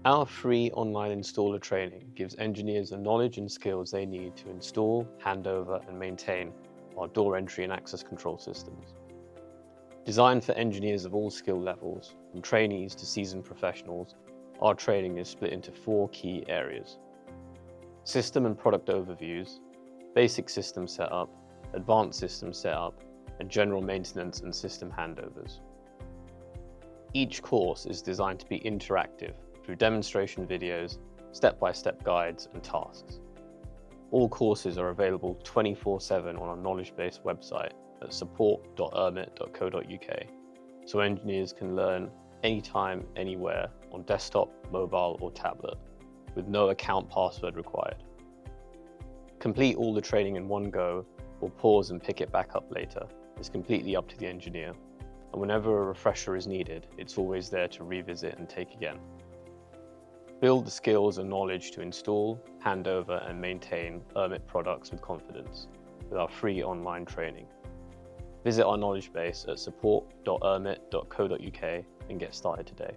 Our free online installer training gives engineers the knowledge and skills they need to install, hand over, and maintain our door entry and access control systems. Designed for engineers of all skill levels, from trainees to seasoned professionals, our training is split into 4 key areas: system and product overviews, basic system setup, advanced system setup, and general maintenance and system handovers. Each course is designed to be interactive through demonstration videos, step-by-step guides, and tasks. All courses are available 24/7 on our knowledge base website at support.urmet.co.uk, so engineers can learn anytime, anywhere on desktop, mobile, or tablet, with no account password required. Complete all the training in one go, or pause and pick it back up later. It's completely up to the engineer, and whenever a refresher is needed, it's always there to revisit and take again. Build the skills and knowledge to install, hand over, and maintain Urmet products with confidence with our free online training. Visit our knowledge base at support.urmet.co.uk and get started today.